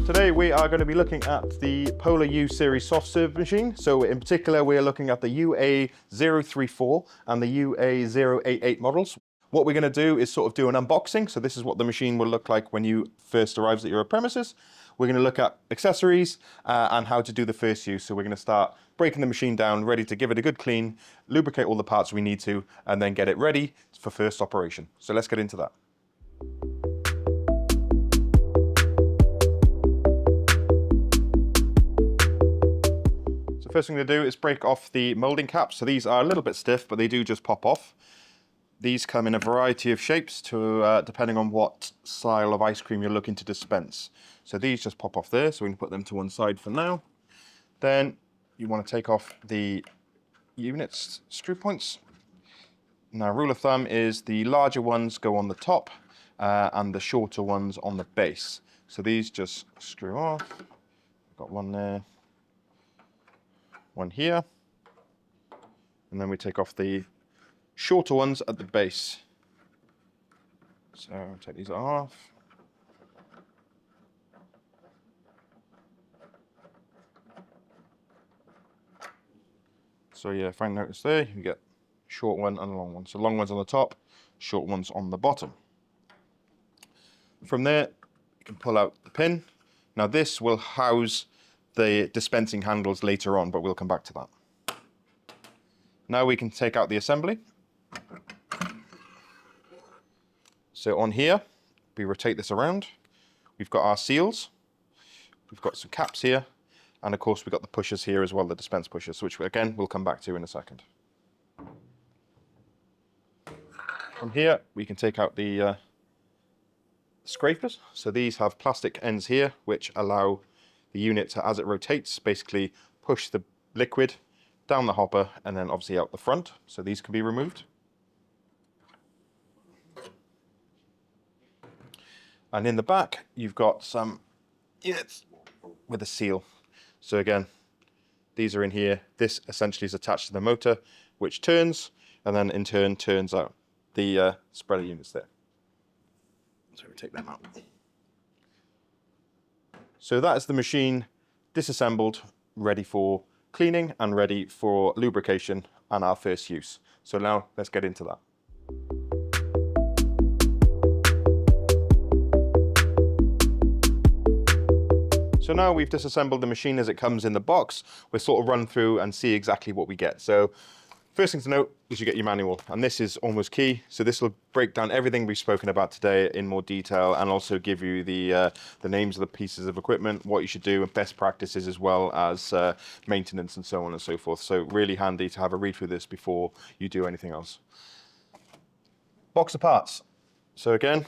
Today we are going to be looking at the Polar U series soft serve machine. So in particular we are looking at the UA034 and the UA088 models. What we're going to do is sort of do an unboxing. So this is what the machine will look like when you first arrives at your premises. We're going to look at accessories and how to do the first use. So we're going to start breaking the machine down, ready to give it a good clean, lubricate all the parts we need to, and then get it ready for first operation. So let's get into that. First thing to do is break off the molding caps. So these are a little bit stiff, but they do just pop off. These come in a variety of shapes depending on what style of ice cream you're looking to dispense. So these just pop off there, so we can put them to one side for now. Then you want to take off the units screw points. Now, rule of thumb is the larger ones go on the top and the shorter ones on the base. So these just screw off. Got one there. One here, and then we take off the shorter ones at the base. So take these off. So yeah, if I notice there, you get short one and a long one. So long ones on the top, short ones on the bottom. From there, you can pull out the pin. Now this will house the dispensing handles later on, but we'll come back to that. Now we can take out the assembly. So on here, we rotate this around. We've got our seals. We've got some caps here. And of course, we've got the pushers here as well, the dispense pushers, which again, we'll come back to in a second. From here, we can take out the scrapers. So these have plastic ends here, which allow the unit to, as it rotates, basically push the liquid down the hopper and then obviously out the front. So these can be removed. And in the back, you've got some units with a seal. So again, these are in here. This essentially is attached to the motor, which turns, and then in turn turns out the spreader units there. So we take them out. So that is the machine disassembled, ready for cleaning and ready for lubrication and our first use. So now let's get into that. So now we've disassembled the machine as it comes in the box. We'll sort of run through and see exactly what we get. So first thing to note is you get your manual, and this is almost key. So this will break down everything we've spoken about today in more detail and also give you the names of the pieces of equipment, what you should do, and best practices as well as maintenance and so on and so forth. So really handy to have a read through this before you do anything else. Box of parts. So again,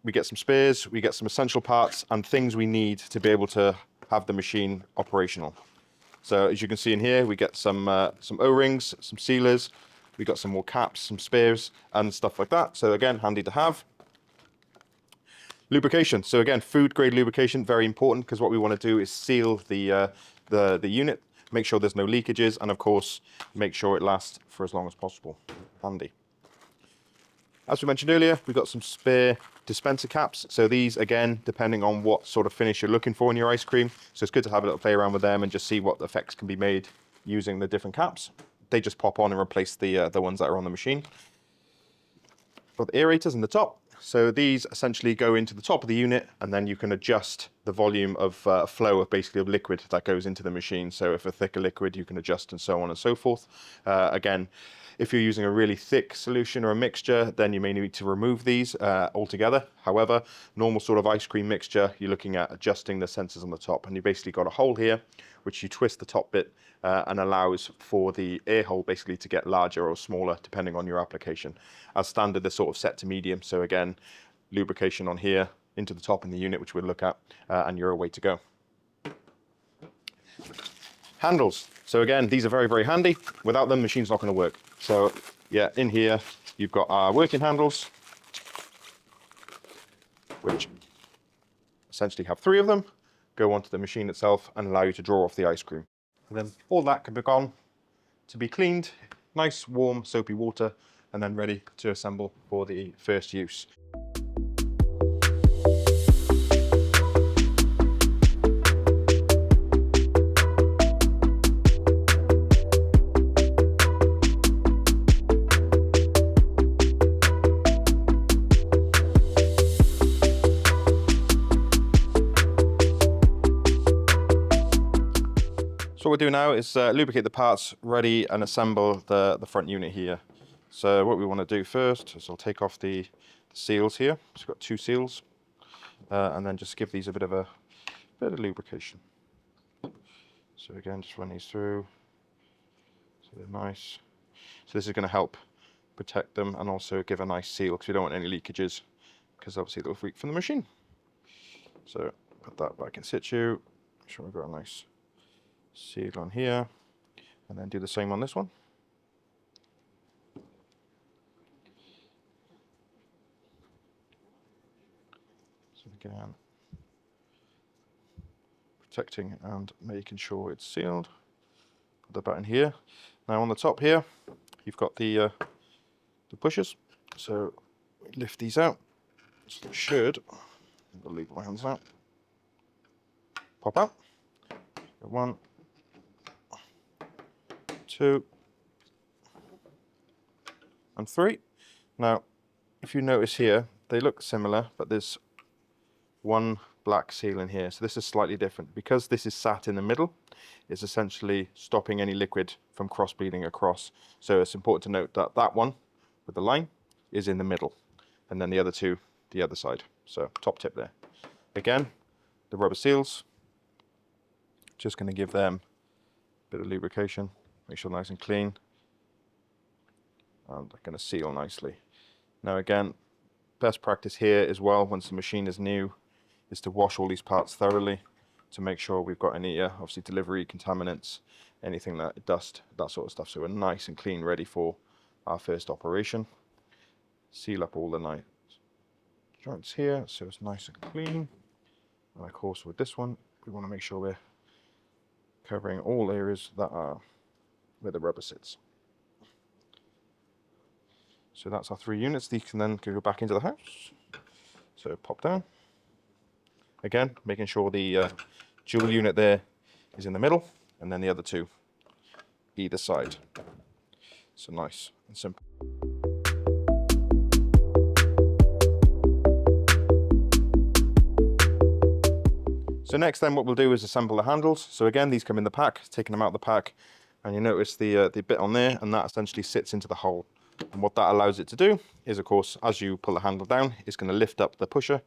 we get some spares, we get some essential parts and things we need to be able to have the machine operational. So as you can see in here, we get some O-rings, some sealers, we got some more caps, some spares and stuff like that. So again, handy to have. Lubrication. So again, food grade lubrication, very important, because what we want to do is seal the unit, make sure there's no leakages, and of course, make sure it lasts for as long as possible. Handy. As we mentioned earlier, we've got some spare dispenser caps. So these, again, depending on what sort of finish you're looking for in your ice cream. So it's good to have a little play around with them and just see what effects can be made using the different caps. They just pop on and replace the ones that are on the machine. Got the aerators in the top. So these essentially go into the top of the unit, and then you can adjust the volume of flow of basically of liquid that goes into the machine. So if a thicker liquid, you can adjust and so on and so forth. Again, if you're using a really thick solution or a mixture, then you may need to remove these altogether. However, normal sort of ice cream mixture, you're looking at adjusting the sensors on the top, and you basically got a hole here, which you twist the top bit and allows for the air hole basically to get larger or smaller depending on your application. As standard, they're sort of set to medium. So again, lubrication on here into the top in the unit, which we'll look at, and you're away to go. Handles. So again, these are very, very handy. Without them, the machine's not going to work. So yeah, in here, you've got our working handles, which essentially have 3 of them, go onto the machine itself and allow you to draw off the ice cream. And then all that can be gone to be cleaned, nice, warm, soapy water, and then ready to assemble for the first use. So what we'll do now is lubricate the parts, ready, and assemble the front unit here. So what we want to do first is I'll take off the seals here. So we've got 2 seals, and then just give these a bit of lubrication. So again, just run these through so they're nice. So this is going to help protect them and also give a nice seal, because we don't want any leakages, because obviously they'll leak from the machine. So put that back in situ. Make sure we've got a nice seal on here, and then do the same on this one. So again, protecting and making sure it's sealed. Put the button here. Now on the top here, you've got the pushers. So lift these out. So it should, I'll leave my hands out, pop out. 1, 2, and 3. Now, if you notice here, they look similar, but there's one black seal in here. So this is slightly different. Because this is sat in the middle, it's essentially stopping any liquid from cross-bleeding across. So it's important to note that that one with the line is in the middle, and then the other 2, the other side. So top tip there. Again, the rubber seals, just going to give them a bit of lubrication, make sure they're nice and clean, and they're going to seal nicely. Now again, best practice here as well, once the machine is new, is to wash all these parts thoroughly to make sure we've got any obviously delivery contaminants, anything that dust, that sort of stuff, so we're nice and clean, ready for our first operation. Seal up all the nice joints here so it's nice and clean, and of course with this one we want to make sure we're covering all areas that are where the rubber sits. So that's our 3 units. These can then go back into the house. So pop down. Again, making sure the dual unit there is in the middle, and then the other 2 either side. So nice and simple. So next then what we'll do is assemble the handles. So again, these come in the pack, taking them out of the pack, and you notice the bit on there, and that essentially sits into the hole. And what that allows it to do is, of course, as you pull the handle down, it's going to lift up the pusher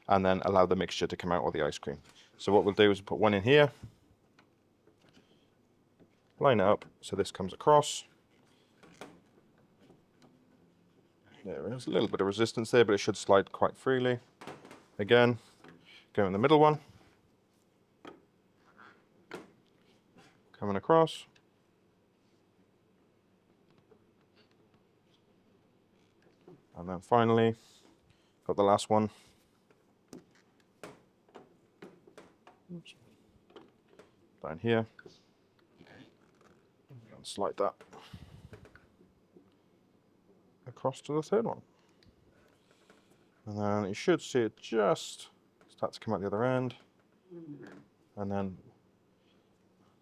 and then allow the mixture to come out, or the ice cream. So what we'll do is put one in here, line it up so this comes across. There is a little bit of resistance there, but it should slide quite freely. Again, go in the middle one, coming across. And then finally, got the last one. Oops. Down here. And slide that across to the 3rd one. And then you should see it just start to come out the other end. And then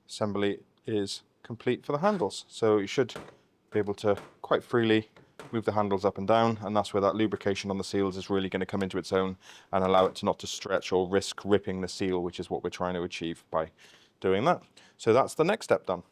assembly is complete for the handles. So you should be able to quite freely move the handles up and down, and that's where that lubrication on the seals is really going to come into its own and allow it to not to stretch or risk ripping the seal, which is what we're trying to achieve by doing that. So that's the next step done.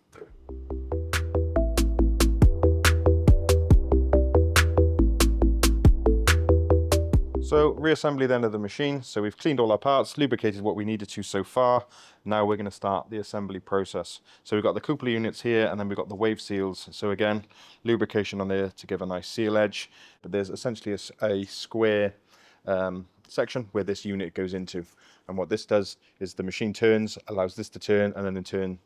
So reassembly then of the machine. So we've cleaned all our parts, lubricated what we needed to so far. Now we're going to start the assembly process. So we've got the cupola units here, and then we've got the wave seals. So again, lubrication on there to give a nice seal edge. But there's essentially a square section where this unit goes into. And what this does is the machine turns, allows this to turn, and then in turn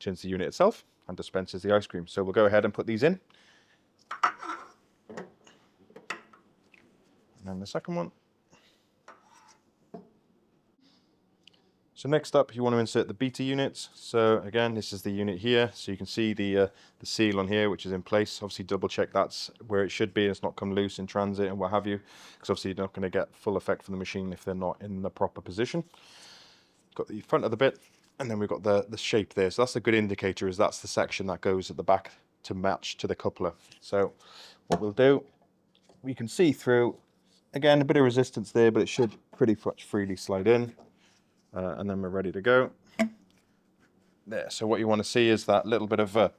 turns the unit itself and dispenses the ice cream. So we'll go ahead and put these in. And then the second one. So next up, you want to insert the beta units. So again, this is the unit here. So you can see the seal on here, which is in place. Obviously double check that's where it should be. It's not come loose in transit and what have you, because obviously you're not going to get full effect from the machine if they're not in the proper position. Got the front of the bit, and then we've got the shape there. So that's a good indicator, is that's the section that goes at the back to match to the coupler. So what we'll do, we can see through. Again, a bit of resistance there, but it should pretty much freely slide in. And then we're ready to go. there. So what you want to see is that little bit of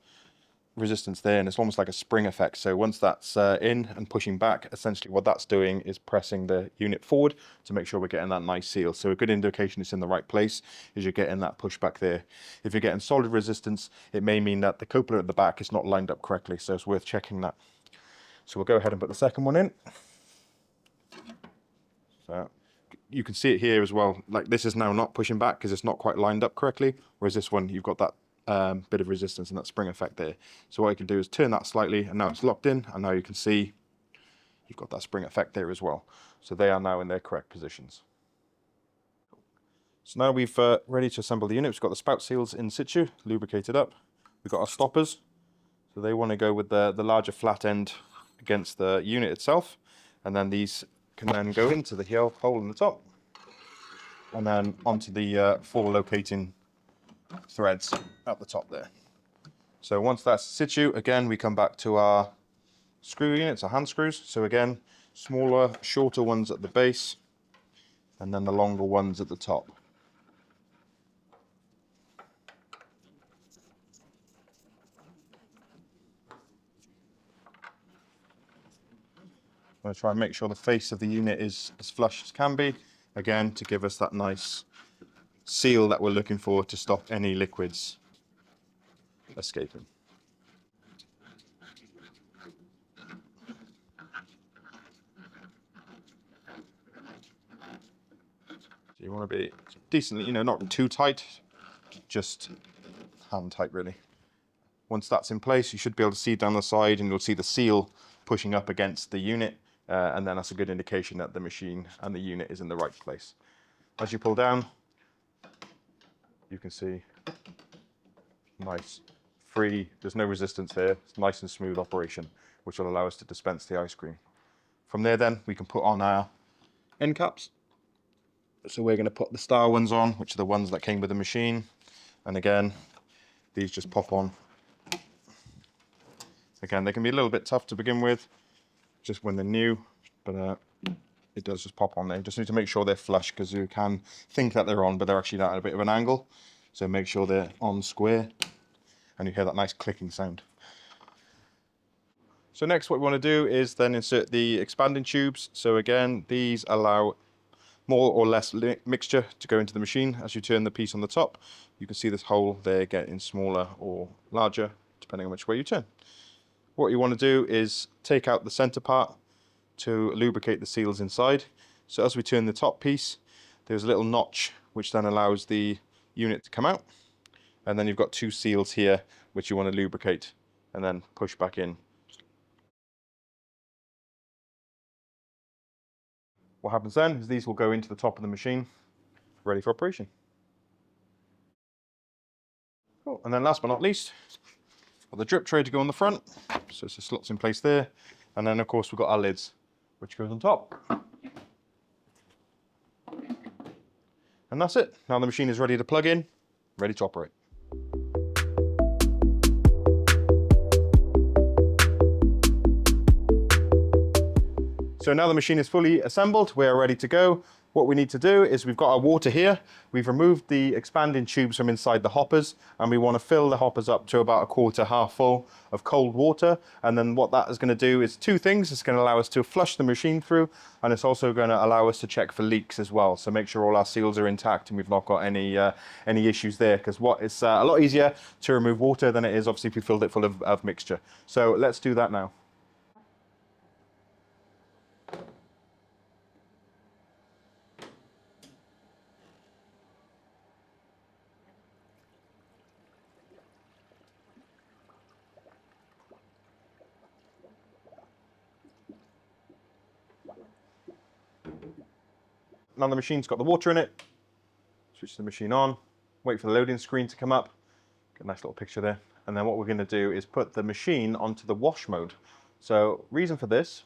resistance there, and it's almost like a spring effect. So once that's in and pushing back, essentially what that's doing is pressing the unit forward to make sure we're getting that nice seal. So a good indication it's in the right place is you're getting that pushback there. If you're getting solid resistance, it may mean that the coupler at the back is not lined up correctly, so it's worth checking that. So we'll go ahead and put the second one in. So you can see it here as well, like this is now not pushing back because it's not quite lined up correctly, whereas this one you've got that bit of resistance and that spring effect there. So what you can do is turn that slightly, and now it's locked in, and now you can see you've got that spring effect there as well. So they are now in their correct positions. So now we've ready to assemble the unit. We've got the spout seals in situ, lubricated up. We've got our stoppers, so they want to go with the larger flat end against the unit itself, and then these can then go into the hole in the top, and then onto the 4 locating threads at the top there. So once that's situ, again we come back to our screw units, our hand screws. So again, smaller, shorter ones at the base, and then the longer ones at the top. I'm going to try and make sure the face of the unit is as flush as can be, again to give us that nice seal that we're looking for to stop any liquids escaping. So you want to be decently, not too tight, just hand tight really. Once that's in place, you should be able to see down the side, and you'll see the seal pushing up against the unit, and then that's a good indication that the machine and the unit is in the right place. As you pull down, you can see nice, free, there's no resistance there, it's nice and smooth operation, which will allow us to dispense the ice cream. From there then, we can put on our end caps. So we're going to put the star ones on, which are the ones that came with the machine, and again, these just pop on. Again, they can be a little bit tough to begin with, just when they're new, but it does just pop on there. You just need to make sure they're flush, because you can think that they're on, but they're actually at a bit of an angle. So make sure they're on square, and you hear that nice clicking sound. So next what we want to do is then insert the expanding tubes. So again, these allow more or less mixture to go into the machine. As you turn the piece on the top, you can see this hole there getting smaller or larger, depending on which way you turn. What you want to do is take out the center part to lubricate the seals inside. So as we turn the top piece, there's a little notch which then allows the unit to come out, and then you've got 2 seals here which you want to lubricate and then push back in. What happens then is these will go into the top of the machine, ready for operation. Cool. And then last but not least, got the drip tray to go on the front, so it's the slots in place there, and then of course we've got our lids which goes on top. And that's it. Now the machine is ready to plug in, ready to operate. So now the machine is fully assembled, we are ready to go. What we need to do is we've got our water here. We've removed the expanding tubes from inside the hoppers, and we want to fill the hoppers up to about a quarter, half full of cold water. And then what that is going to do is 2 things. It's going to allow us to flush the machine through, and it's also going to allow us to check for leaks as well. So make sure all our seals are intact and we've not got any issues there, because it's a lot easier to remove water than it is obviously if you filled it full of mixture. So let's do that now. Now the machine's got the water in it. Switch the machine on, wait for the loading screen to come up. Get a nice little picture there. And then what we're going to do is put the machine onto the wash mode. So reason for this,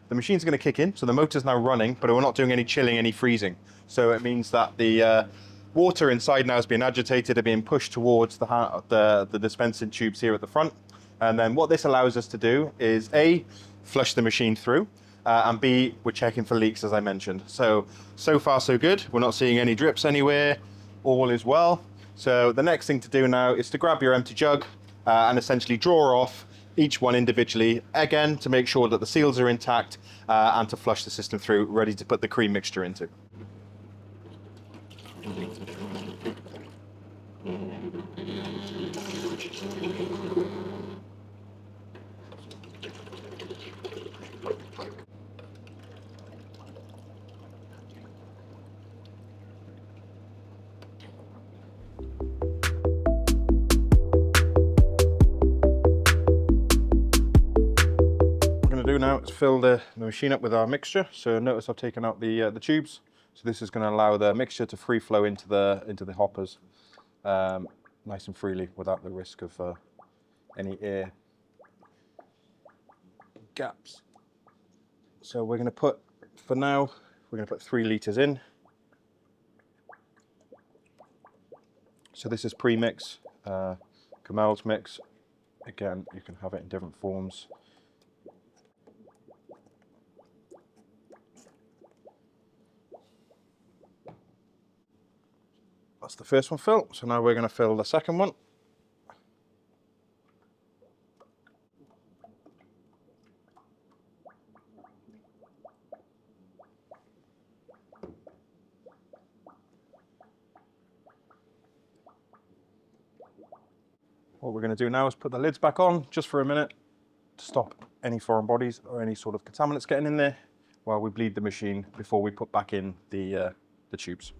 the machine's going to kick in, so the motor's now running, but we're not doing any chilling, any freezing. So it means that the water inside now is being agitated and being pushed towards the dispensing tubes here at the front. And then what this allows us to do is A, flush the machine through, and B, we're checking for leaks, as I mentioned. So far so good. We're not seeing any drips anywhere. All is well. So the next thing to do now is to grab your empty jug and essentially draw off each one individually, again to make sure that the seals are intact and to flush the system through, ready to put the cream mixture into. Do now is fill the machine up with our mixture. So notice I've taken out the tubes. So this is going to allow the mixture to free flow into the hoppers nice and freely without the risk of any air gaps. So we're going to put, for now, we're going to put 3 litres in. So this is pre-mix, Kamel's mix. Again, you can have it in different forms. That's the first one filled, so now we're going to fill the second one. What we're going to do now is put the lids back on just for a minute to stop any foreign bodies or any sort of contaminants getting in there while we bleed the machine before we put back in the tubes.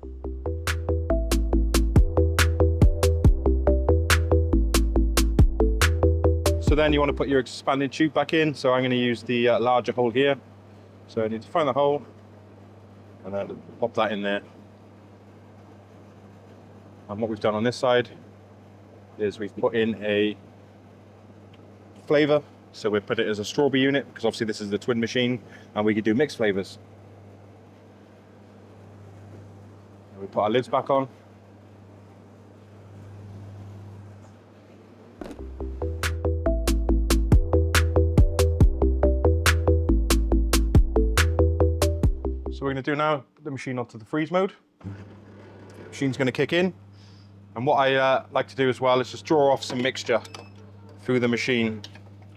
So then you want to put your expanding tube back in. So I'm going to use the larger hole here. So I need to find the hole and then pop that in there. And what we've done on this side is we've put in a flavour. So we've put it as a strawberry unit because obviously this is the twin machine and we could do mixed flavours. We put our lids back on. So we're going to do now, put the machine onto the freeze mode. The machine's going to kick in. And what I like to do as well is just draw off some mixture through the machine.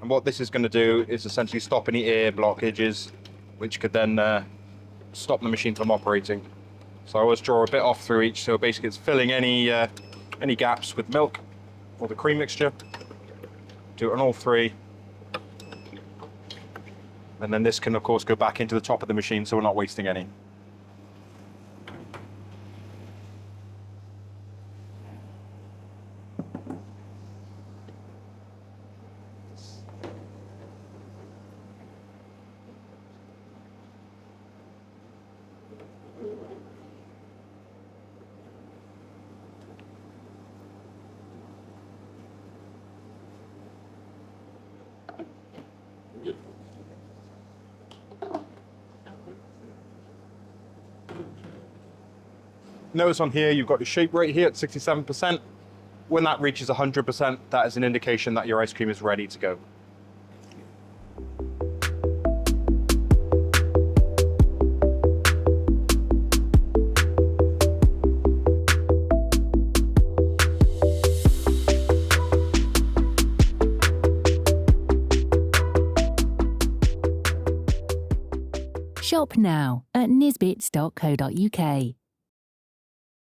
And what this is going to do is essentially stop any air blockages, which could then stop the machine from operating. So I always draw a bit off through each, so basically it's filling any gaps with milk or the cream mixture. Do it on all 3. And then this can of course go back into the top of the machine so we're not wasting any. Notice on here, you've got your shape right here at 67%. When that reaches 100%, that is an indication that your ice cream is ready to go. Shop now at nisbets.co.uk.